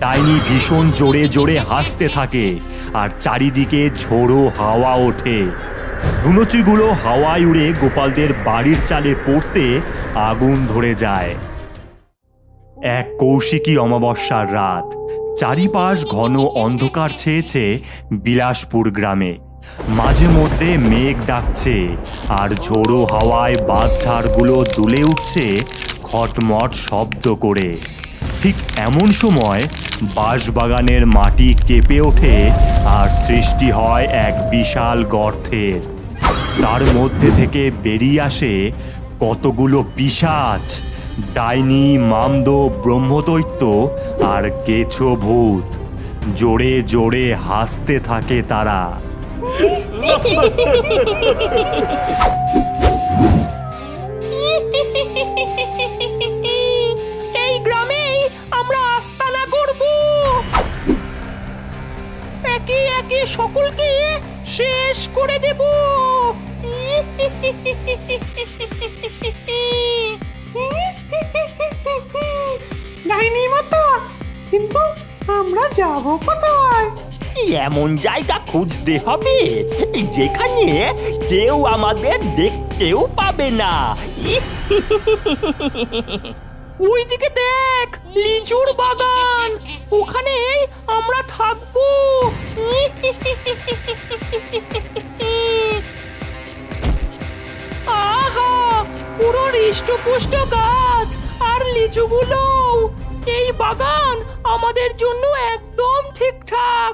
ডাইনি ভীষণ জোরে জোরে হাসতে থাকে আর চারিদিকে ঝোড়ো হাওয়া ওঠে। ধুনুচিগুলো হাওয়ায় উড়ে গোপালদের বাড়ির চালে পড়তে আগুন ধরে যায়। এক কৌশিকী অমাবস্যার রাত, চারিপাশ ঘন অন্ধকার ছেয়েছে বিলাসপুর গ্রামে। মাঝে মধ্যে মেঘ ডাকছে আর ঝোড়ো হাওয়ায় বাঁশঝাড়গুলো দুলে উঠছে খটমট শব্দ করে। ঠিক এমন সময় বাঁশবাগানের মাটি কেঁপে ওঠে আর সৃষ্টি হয় এক বিশাল গর্তের। তার মধ্যে থেকে বেরিয়ে আসে কতগুলো পিশাচ, ডাইনি, মামদ, ব্রহ্মদৈত্য আর কেছো ভূত। জোরে জোরে হাসতে থাকে তারা। এই গ্রামেই আমরা আস্তানা করব, একে একে সকলকে শেষ করে দেব। ডাইনি মাতা, কিন্তু আমরা যাব কোথায়? এমন জায়গা খুঁজতে হবে যেখানে কেউ আমাদের দেখতেও পাবে না। ওইদিকে দেখ, লিচুর বাগান, ওখানেই আমরা থাকবো। আহা, পুরো হৃষ্টপুষ্ট গাছ আর লিচুগুলো। এই বাগান আমাদের জন্য একদম ঠিকঠাক।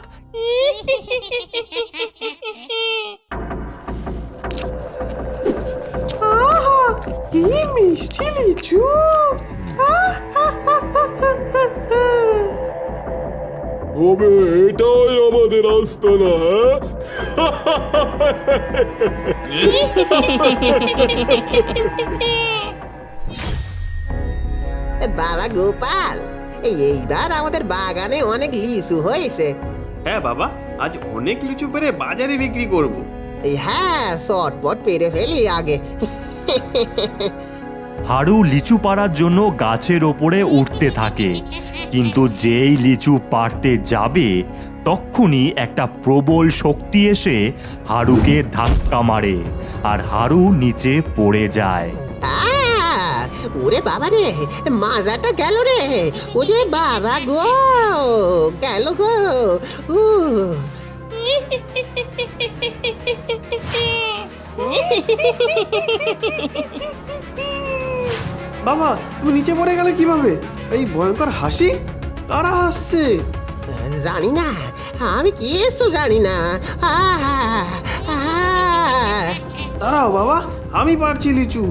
আহা, কি মিষ্টি লিচু! তবে এটাই আমাদের আস্তানা। বাবা গোপাল, এইবার আমাদের বাগানে অনেক লিচু হয়েছে। হ্যাঁ বাবা, আজ অনেক লিচু পেরে বাজারে বিক্রি করব। হ্যাঁ, চটপট পেরে ফেলি আগে। হারু লিচু পাড়ার জন্য গাছের ওপরে উঠতে থাকে, কিন্তু যেই লিচু পাড়তে যাবে তক্ষুনি একটা প্রবল শক্তি এসে হারুকে ধাক্কা মারে আর হারু নিচে পড়ে যায়। ওরে বাবা রে, মাজাটা গেল রে! ওরে বাবা গো, গেল গো! বাবা, তুমি নিচে পড়ে গেলে কিভাবে? এই ভয়ঙ্কর হাসি, কারা হাসছে? জানি না, আমি কিছু জানি না। দাঁড়াও বাবা, আমি পারছি লিচু।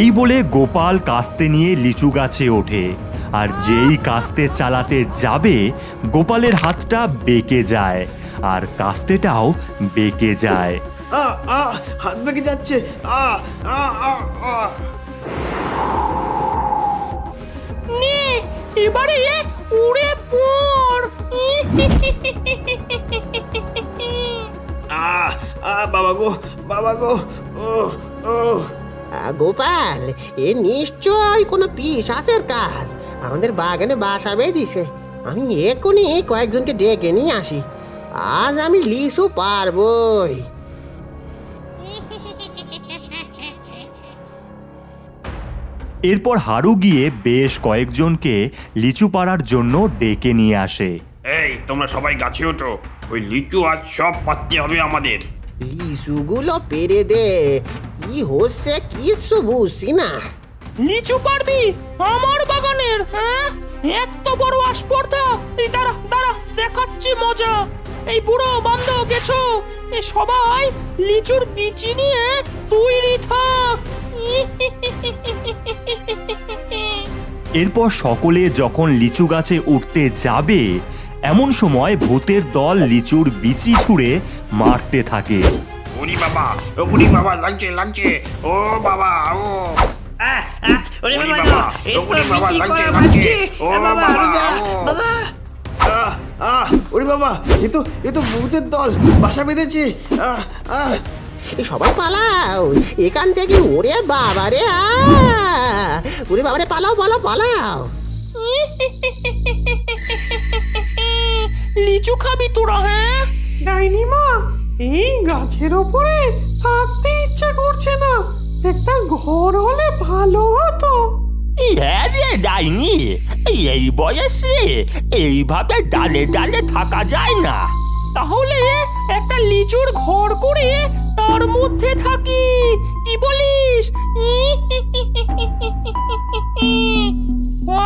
এই বলে গোপাল কাস্তে নিয়ে লিচু গাছে ওঠে, আর যেই কাস্তে চালাতে যাবে গোপালের হাতটা বেঁকে যায় আর কাস্তেটাও বেঁকে যায়। হাত বেঁকে যাচ্ছে। নে, এবারে উড়ে পড়। বাবা গো, বাবা গো! গোপাল, এ নিশ্চয় কোনো পিশাচের কাজ। আমাদের বাগানে বাসা বেঁধেছে। আমি এক্ষুনি কয়েকজনকে ডেকে নিয়ে আসি। আজ আমি লিচু পারবই। এরপর হারু গিয়ে বেশ কয়েকজনকে লিচু পাড়ার জন্য ডেকে নিয়ে আসে। এই তোমরা সবাই গাছে ওঠো, ওই লিচু আজ সব পাততে হবে আমাদের। লিচুগুলো পেরে দে, কি হচ্ছে কিছু বুঝছি না। লিচু পারবি আমার বাগানের? হ্যাঁ, এত বড় আসপর্দা! এই দাঁড়া দাঁড়া, দেখাচ্ছি মজা। এই বুড়ো, বান্দ, গেছো, এ সবাই লিচুর বিচি নিয়ে তৈরি থাক। এরপর সকলে যখন লিচু গাছে উঠতে যাবে এমন সময় ভূতের দল লিচুর বিচি ছুঁড়ে মারতে থাকে। ওরে বাবা, ওরে বাবা, লাগছে লাগছে, ও বাবা, ও ওরে বাবা, ওরে বাবা, লাগছে লাগছে, ও বাবা, ওরে বাবা, এ তো ভূতের দল বাসা বেঁধেছে। সবাই পালাও এখান থেকে! ওরে বাবারে, ওরে বাবারে, পালাও পালাও পালাও! লিচু খাবি তোরা? হ্যাঁ, ডাইনি মা, এই গাছের ওপরে থাকতে ইচ্ছে করছে না, একটা ঘর হলে ভালো হতো। হ্যাঁ রে ডাইনি, এই বয়সে এইভাবে ডালে ডালে থাকা যায় না। তাহলে একটা লিচুর ঘর করে তার মধ্যে থাকি, কি বলিস?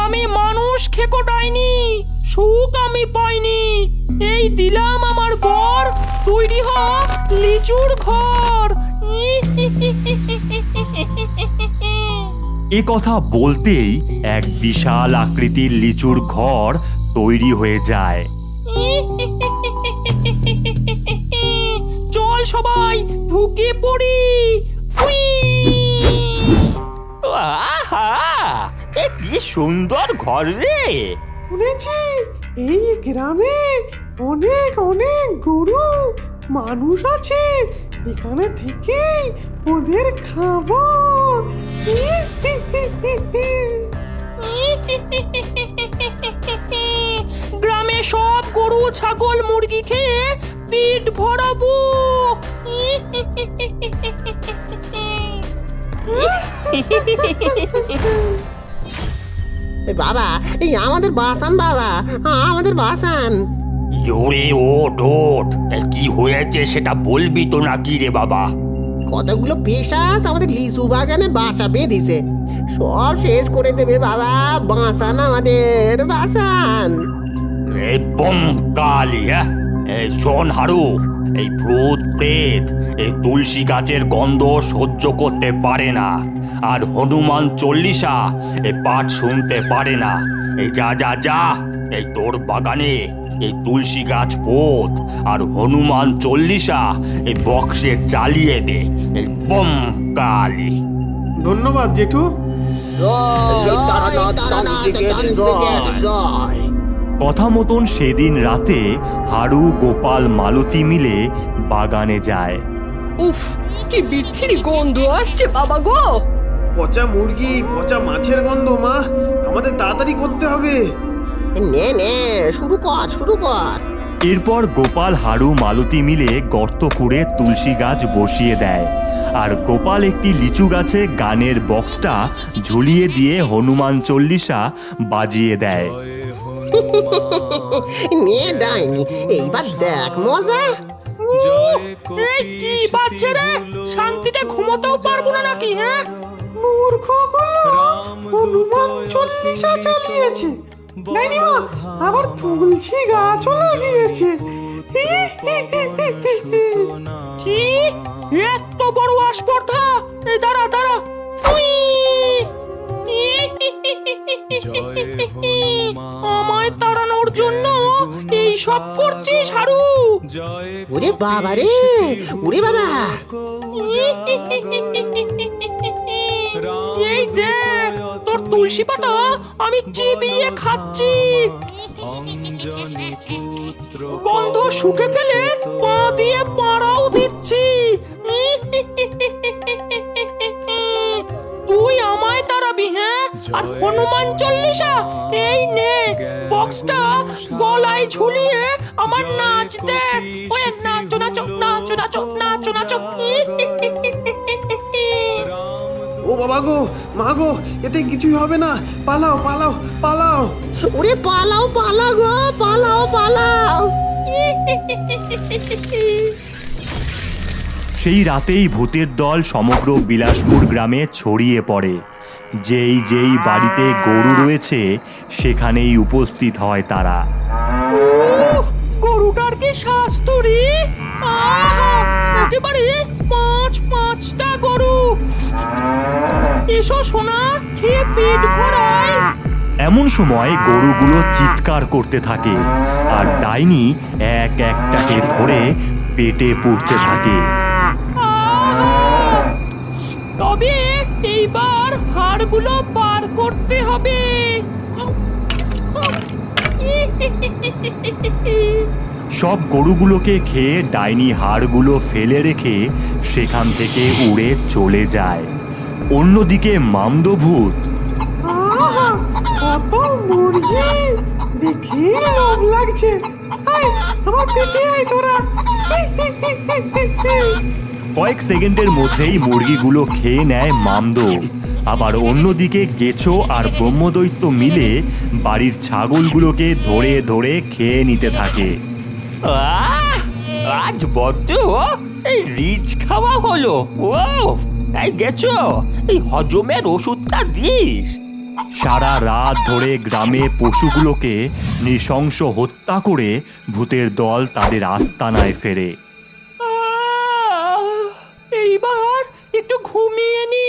আমি মানুষ খেকো ডাইনি, সুখ আমি পাইনি, এই দিলাম আমার বর, তৈরি হ লিচুর ঘর। এ কথা বলতেই এক বিশাল আকৃতির লিচুর ঘর তৈরি হয়ে যায়। চল সবাই ঢুকে পড়ি। উই! আহা, এ কি সুন্দর ঘর রে! শুনেছি এই গ্রামে অনেক অনেক গরু মানুষ আছে, এখানে থেকে ওদের খাবো। গ্রামে সব গরু ছাগল মুরগি খেয়ে পেট ভরাবো। বাবা, এই আমাদের বাসান বাবা, আমাদের বাসান। জোরে ওঠ ওঠ, কি হয়েছে সেটা বলবি তো নাকি রে বাবা? কতগুলো পিশাচ আমাদের লিচু বাগানে বাসা বেঁধেছে, সব শেষ করে দেবে বাবা। বাসান, আমাদের বাসান। এই বম কালি, এই শোন হারু, এই ভূত প্রেত এই তুলসী গাছের গন্ধ সহ্য করতে পারে না, আর হনুমান চল্লিশা এই পাঠ শুনতে পারে না। এই যা যা যা, এই তোর বাগানে এই তুলসী গাছ পোত আর হনুমান চল্লিশা এই বক্সে চালিয়ে দে। এই বম কালি। ধন্যবাদ জেঠু। কথা মতন সেদিন রাতে হারু, গোপাল, মালতী মিলে বাগানে যায়। উফ, কি বিচ্ছিরি গন্ধ আসছে বাবা গো। পচা মুরগি, পচা মাছের গন্ধ। মা, আমাদের তাড়াতাড়ি করতে হবে। নে নে, শুরু কর শুরু কর। এরপর গোপাল, হারু, মালতী মিলে গর্ত করে তুলসী গাছ বসিয়ে দেয়, আর গোপাল একটি লিচু গাছে গানের বক্সটা ঝুলিয়ে দিয়ে হনুমান চল্লিশা বাজিয়ে দেয়। নে ডাইনি, এইবার দেখ মজা। এই কি বাচ্চা রে, শান্তিতে ঘুমোতেও পারবো না নাকি? হ্যাঁ, মূর্খগুলো হনুমান চল্লিশা চালিয়েছে, ডাইনি মা আবার তুলসী গাছও লাগিয়েছে। কি এত বড় আস্পর্ধা! এই দাঁড়া দাঁড়া, উই! আমায় তাড়ানোর জন্য এই সব করছিস হারু? ওরে বাবা রে, ওরে বাবা। এই দেখ, তোর তুলসী পাতা আমি চিবিয়ে খাচ্ছি, গন্ধ শুকে ফেলে পা দিয়ে পাড়াও দিচ্ছি। তুই আমায় তাড়াবি? হ্যাঁ, আর হনুমান চল্লিশা এই নে বক্সটা গলায় ঝুলিয়ে আমার নাচ দেখ। ওই নাচো নাচো নাচো নাচো নাচো নাচো। ও বাবা গো, মা গো, এতে কিছুই হবে না। পালাও পালাও পালাও। ওরে পালাও পালাও গো, পালাও পালাও। সেই রাতেই ভূতের দল সমগ্র বিলাসপুর গ্রামে ছড়িয়ে পড়ে। যেই যেই বাড়িতে গরু রয়েছে সেখানেই উপস্থিত হয় তারা। উফ, গরুটার কি স্বাস্থ্য রে! আহা, একেবারে পাঁচটা গরু। এসো সোনা, খেয়ে পেট ভরাই। এমন সময় গরুগুলো চিৎকার করতে থাকে, আর ডাইনি এক একটাকে ধরে পেটে পুড়তে থাকে। আহা! তবে এইবার হাড়গুলো বার করতে হবে। সব গরুগুলোকে খেয়ে ডাইনি হাড়গুলো ফেলে রেখে সেখান থেকে উড়ে চলে যায়। অন্যদিকে মামদভূত আহা, কত মুরগি, দেখি লোভ লাগছে। আয়, আমার পেটে আয় তোরা। কয়েক সেকেন্ডের মধ্যেই মুরগিগুলো খেয়ে নেয় মামদো। আবার অন্যদিকে গেছো আর ব্রহ্মদৈত্য মিলে বাড়ির ছাগলগুলোকে ধরে ধরে খেয়ে নিতে থাকে। আজ বড্ড এই রিচ খাওয়া হলো। ও এই গেছো, এই হজমের ওষুধটা দিস। সারা রাত ধরে গ্রামে পশুগুলোকে নৃশংস হত্যা করে ভূতের দল তাদের আস্তানায় ফেরে। এইবার একটু ঘুমিয়ে নি।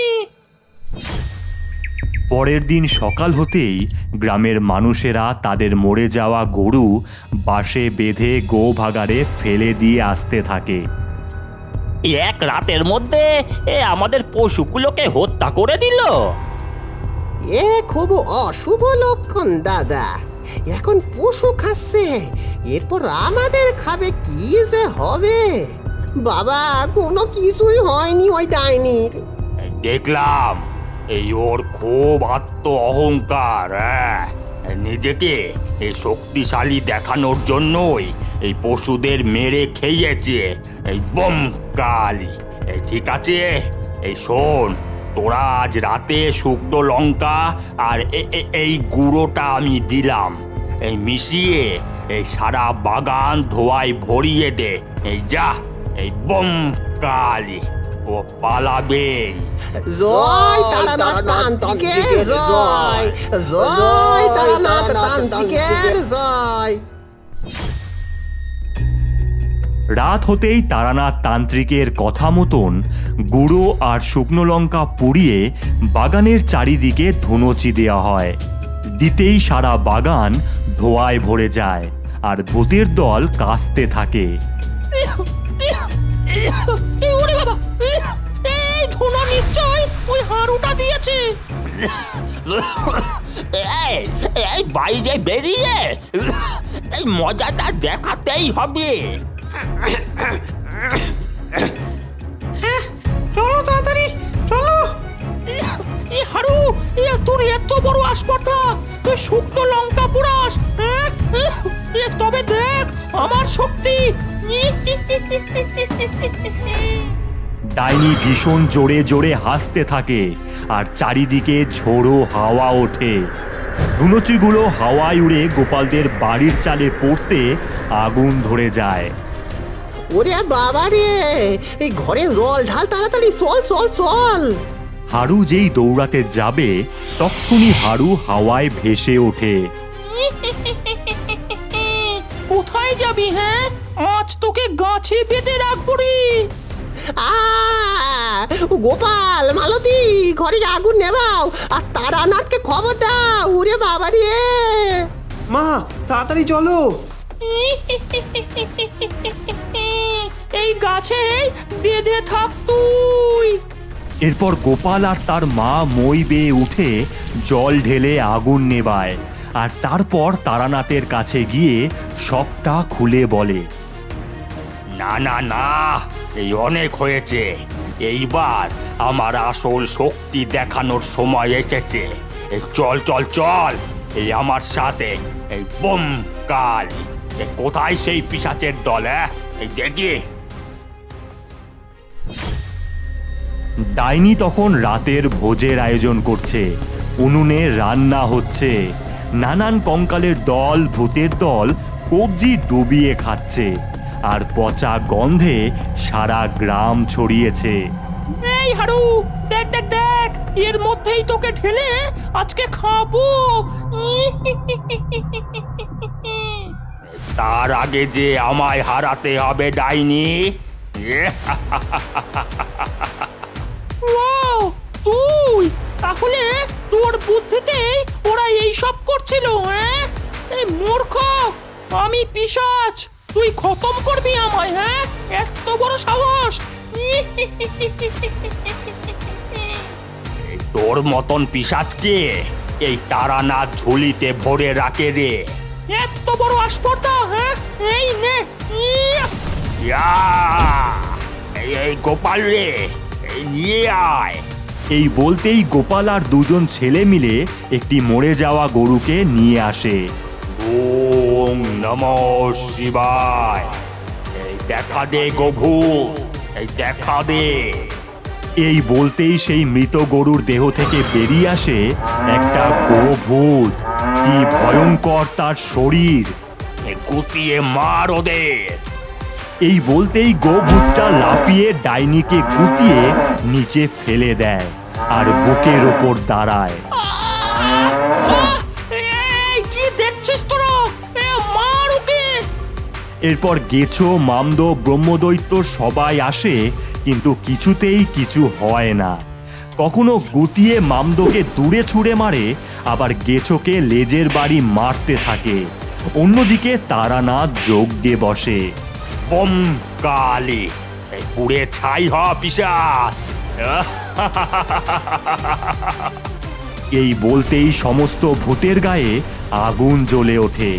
পরের দিন সকাল হতেই গ্রামের মানুষেরা তাদের মরে যাওয়া গরু বাঁশে বেঁধে গোভাগারে ফেলে দিয়ে আসতে থাকে। এক রাতের মধ্যে আমাদের পশুগুলোকে হত্যা করে দিল। এ খুব অশুভ লক্ষণ দাদা। এখন পশু খাচ্ছে, এরপর আমাদের খাবে, কি যে হবে। বাবা, কোনো কিছুই হয়নি ওই ডাইনির। দেখলাম এই ওর খুব আত্ম অহংকার। নিজেকে এই শক্তিশালী দেখানোর জন্যই এই পশুদের মেরে খেয়েছে এই বম কালি। ঠিক আছে, এই শোন, তোরা আজ রাতে শুকনো লঙ্কা আর এই গুঁড়োটা আমি দিলাম, এই মিশিয়ে এই সারা বাগান ধোয়ায় ভরিয়ে দে। এই যা, এই বম কালি ও পালাবে। জয় তারানাথ তান্ত্রিকের জয়, জয় তারানাথ তান্ত্রিকের জয়। রাত হতেই তারানাথ তান্ত্রিকের কথা মতন গুঁড়ো আর শুকনো লঙ্কা পুড়িয়ে বাগানের চারিদিকে ধুনোচি দেওয়া হয়। দিতেই সারা বাগান ধোঁয়ায় ভরে যায় আর ভূতের দল কাশতে থাকে। ওরে বাবা, এই ধুনো নিশ্চয় ওই হাঁড়ুটা দিয়েছে। এই বাইরে বেরিয়ে এই মজাটা দেখাতেই হবে। চলো তাড়াতাড়ি চলো। এই হাঁড়ু, তোর এত বড় আসপর্দা, তুই শুকনো লঙ্কা পোড়াস? তবে দেখ আমার শক্তি। ডাইনি ভীষণ জোরে জোরে হাসতে থাকে আর চারিদিকে ঝোড়ো হাওয়া ওঠে। ধুনুচিগুলো হাওয়ায় উড়ে গোপালদের বাড়ির চালে পড়তে আগুন ধরে যায়। ওরে বাবা রে, এই ঘরে জল ঢাল তাড়াতাড়ি, চল চল চল। হাড়ু যেই দৌড়াতে যাবে তক্ষুনি হাড়ু হাওয়ায় ভেসে ওঠে। কোথায় যাবি? হ্যাঁ, আজ তোকে গাছে বেঁধে রাখবো রে। গোপাল, মালতী, ঘরে আগুন নেবাও আর তারানাথকে খবর দাও। ওরে বাবা রে। মা, তাড়াতাড়ি চলো। এই গাছে বেঁধে থাক তুই। এরপর গোপাল আর তার মা মই বেয়ে উঠে জল ঢেলে আগুন নেবায় আর তারপর তারানাথের কাছে গিয়ে সবটা খুলে বলে। না না না, এই অনেক হয়েছে। এইবার আমার আসল শক্তি দেখানোর সময় এসেছে। এই চল চল চল, এই আমার সাথে। এই বম কাল, কোথায় সেই পিশাচের দল? এই দেখি। ডাইনি তখন রাতের ভোজের আয়োজন করছে। উনুনে রান্না হচ্ছে। নানান কঙ্কালের দল, ভূতের দল কবজি ডুবিয়ে খাচ্ছে আর পচা গন্ধে সারা গ্রাম ছড়িয়েছে। এই হাড়ু, দেখ দেখ দেখ, এর মধ্যেই তোকে ঢেলে আজকে খাবো। তার আগে যে আমায় হারাতে হবে ডাইনি। তুই তাহলে তোর বুদ্ধিতেই ওরা এই সব করছিল? হ্যাঁ, এই মূর্খ, আমি পিশাচ, তুই খতম করবি আমায়? হ্যাঁ, এত বড় সাহস! তোর মতন পিশাচকে এই তারানাথ ঝুলিতে ভরে রাখে রে। এত বড় আসপর্দা! হ্যাঁ, এই নে। এই গোপাল রে, এই নিয়ে আয়। এই বলতেই গোপাল আর দুজন ছেলে মিলে একটি মরে যাওয়া গরুকে নিয়ে আসে। নমঃ শিবায়। এই দেখা দে গভূত, এই দেখা দে। এই বলতেই সেই মৃত গরুর দেহ থেকে বেরিয়ে আসে একটা গোভূত। কি ভয়ঙ্কর তার শরীর! গুতিয়ে মার ওদের। এই বলতেই গোভূতটা লাফিয়ে ডাইনিকে গুতিয়ে নিচে ফেলে দেয় আর বুকের ওপর দাঁড়ায়। এই কি দেখছিস তোরা? মার ওকে! এরপর গেছো, মামদ, ব্রহ্মদৈত্য সবাই আসে, কিন্তু কিছুতেই কিছু হয় না। কখনো গুতিয়ে মামদকে দূরে ছুঁড়ে মারে, আবার গেছোকে লেজের বাড়ি মারতে থাকে। অন্যদিকে তারানাথ যজ্ঞে বসে। বম কালী, এই পুড়ে ছাই হ পিশাচ। এই বলতেই সমস্ত ভূতের গায়ে আগুন জ্বলে ওঠে।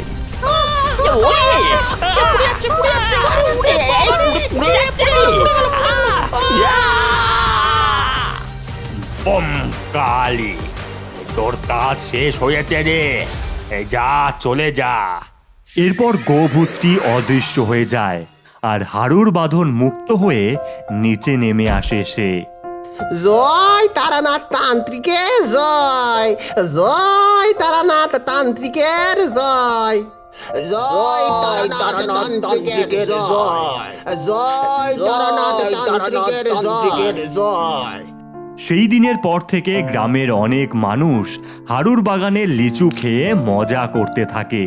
বম কালী, তোর কাজ শেষ হয়েছে রে, এই যা, চলে যা। এরপর গোভূতটি অদৃশ্য হয়ে যায় আর হাড়ুর বাঁধন মুক্ত হয়ে নিচে নেমে আসে সে। জয় তারানাথ তান্ত্রিকের জয়, জয় তারানাথ তান্ত্রিকের জয়, জয় তারানাথ তান্ত্রিকের জয়, জয় তারানাথ তান্ত্রিকের জয়। সেই দিনের পর থেকে গ্রামের অনেক মানুষ হাড়ুর বাগানে লিচু খেয়ে মজা করতে থাকে।